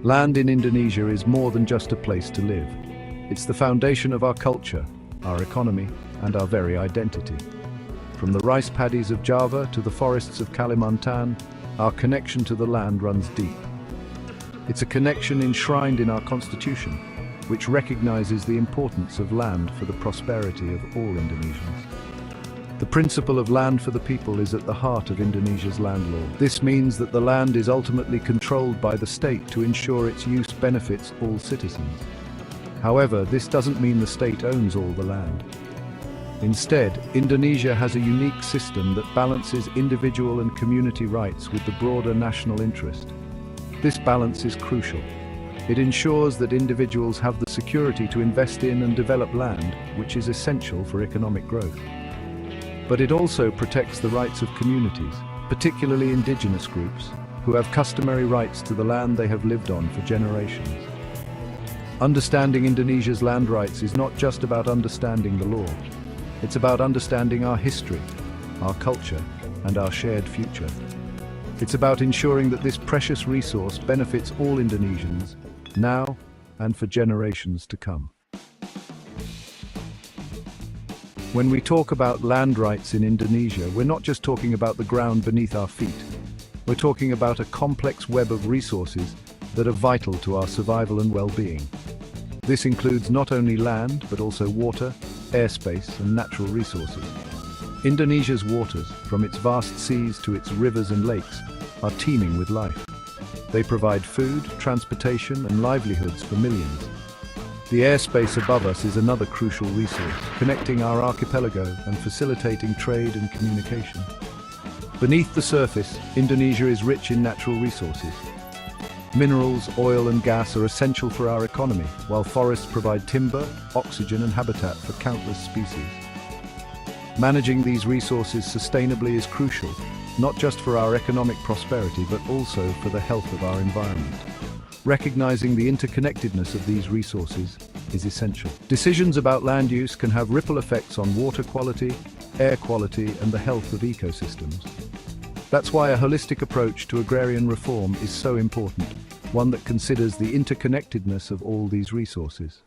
Land in Indonesia is more than just a place to live. It's the foundation of our culture, our economy, and our very identity. From the rice paddies of Java to the forests of Kalimantan, our connection to the land runs deep. It's a connection enshrined in our constitution, which recognizes the importance of land for the prosperity of all Indonesians. The principle of land for the people is at the heart of Indonesia's land law. This means that the land is ultimately controlled by the state to ensure its use benefits all citizens. However, this doesn't mean the state owns all the land. Instead, Indonesia has a unique system that balances individual and community rights with the broader national interest. This balance is crucial. It ensures that individuals have the security to invest in and develop land, which is essential for economic growth. But it also protects the rights of communities, particularly indigenous groups, who have customary rights to the land they have lived on for generations. Understanding Indonesia's land rights is not just about understanding the law. It's about understanding our history, our culture, and our shared future. It's about ensuring that this precious resource benefits all Indonesians, now and for generations to come. When we talk about land rights in Indonesia, we're not just talking about the ground beneath our feet. We're talking about a complex web of resources that are vital to our survival and well-being. This includes not only land, but also water, airspace, and natural resources. Indonesia's waters, from its vast seas to its rivers and lakes, are teeming with life. They provide food, transportation, and livelihoods for millions. The airspace above us is another crucial resource, connecting our archipelago and facilitating trade and communication. Beneath the surface, Indonesia is rich in natural resources. Minerals, oil, and gas are essential for our economy, while forests provide timber, oxygen, and habitat for countless species. Managing these resources sustainably is crucial, not just for our economic prosperity, but also for the health of our environment. Recognizing the interconnectedness of these resources is essential. Decisions about land use can have ripple effects on water quality, air quality, and the health of ecosystems. That's why a holistic approach to agrarian reform is so important, one that considers the interconnectedness of all these resources.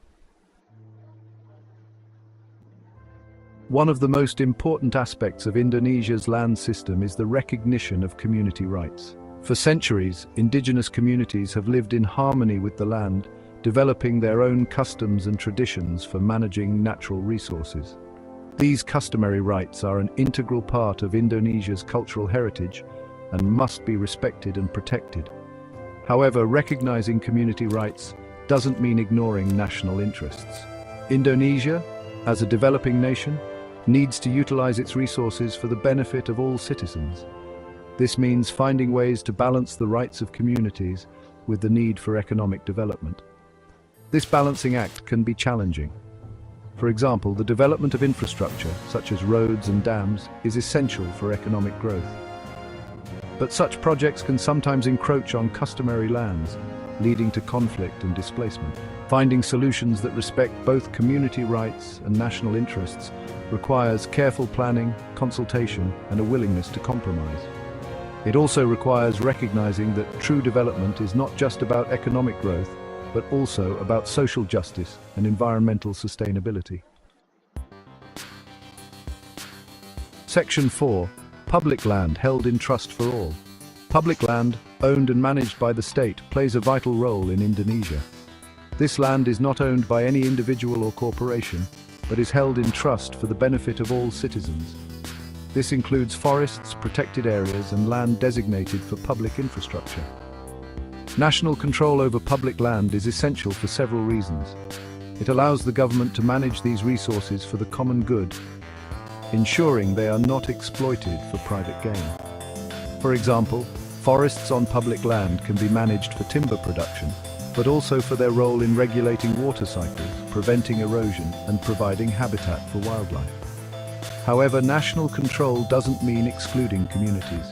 One of the most important aspects of Indonesia's land system is the recognition of community rights. For centuries, indigenous communities have lived in harmony with the land, developing their own customs and traditions for managing natural resources. These customary rights are an integral part of Indonesia's cultural heritage and must be respected and protected. However, recognizing community rights doesn't mean ignoring national interests. Indonesia, as a developing nation, needs to utilize its resources for the benefit of all citizens. This means finding ways to balance the rights of communities with the need for economic development. This balancing act can be challenging. For example, the development of infrastructure, such as roads and dams, is essential for economic growth. But such projects can sometimes encroach on customary lands, leading to conflict and displacement. Finding solutions that respect both community rights and national interests requires careful planning, consultation, and a willingness to compromise. It also requires recognizing that true development is not just about economic growth, but also about social justice and environmental sustainability. Section 4. Public land held in trust for all. Public land, owned and managed by the state, plays a vital role in Indonesia. This land is not owned by any individual or corporation, but is held in trust for the benefit of all citizens. This includes forests, protected areas, and land designated for public infrastructure. National control over public land is essential for several reasons. It allows the government to manage these resources for the common good, ensuring they are not exploited for private gain. For example, forests on public land can be managed for timber production, but also for their role in regulating water cycles, preventing erosion, and providing habitat for wildlife. However, national control doesn't mean excluding communities.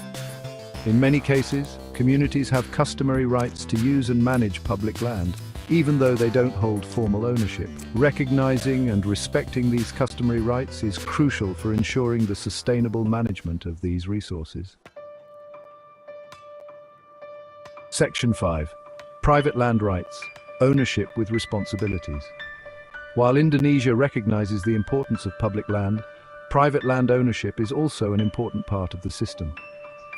In many cases, communities have customary rights to use and manage public land, even though they don't hold formal ownership. Recognizing and respecting these customary rights is crucial for ensuring the sustainable management of these resources. Section 5. Private land rights, ownership with responsibilities. While Indonesia recognizes the importance of public land, private land ownership is also an important part of the system.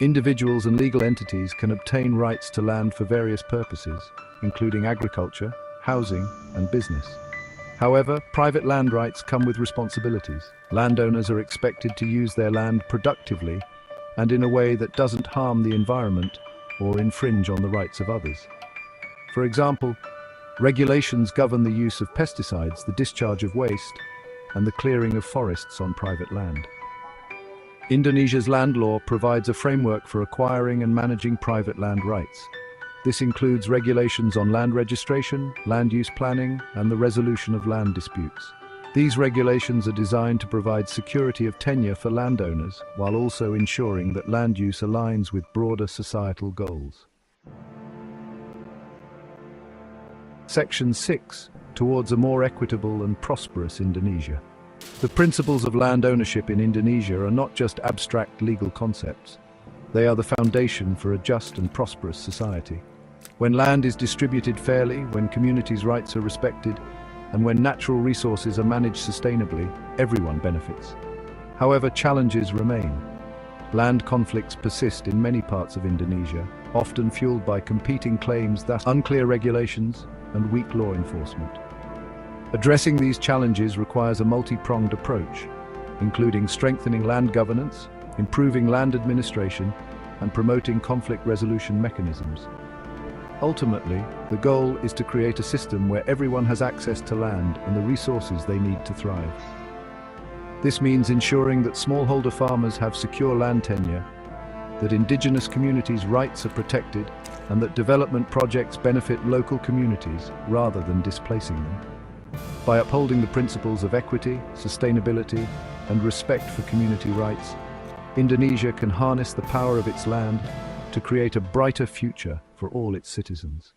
Individuals and legal entities can obtain rights to land for various purposes, including agriculture, housing, and business. However, private land rights come with responsibilities. Landowners are expected to use their land productively and in a way that doesn't harm the environment or infringe on the rights of others. For example, regulations govern the use of pesticides, the discharge of waste, and the clearing of forests on private land. Indonesia's land law provides a framework for acquiring and managing private land rights. This includes regulations on land registration, land use planning, and the resolution of land disputes. These regulations are designed to provide security of tenure for landowners, while also ensuring that land use aligns with broader societal goals. Section 6. Towards a more equitable and prosperous Indonesia. The principles of land ownership in Indonesia are not just abstract legal concepts. They are the foundation for a just and prosperous society. When land is distributed fairly, when communities' rights are respected, and when natural resources are managed sustainably, everyone benefits. However, challenges remain. Land conflicts persist in many parts of Indonesia, often fueled by competing claims, thus unclear regulations, and weak law enforcement. Addressing these challenges requires a multi-pronged approach, including strengthening land governance, improving land administration, and promoting conflict resolution mechanisms. Ultimately, the goal is to create a system where everyone has access to land and the resources they need to thrive. This means ensuring that smallholder farmers have secure land tenure, that indigenous communities' rights are protected, and that development projects benefit local communities rather than displacing them. By upholding the principles of equity, sustainability, and respect for community rights, Indonesia can harness the power of its land to create a brighter future for all its citizens.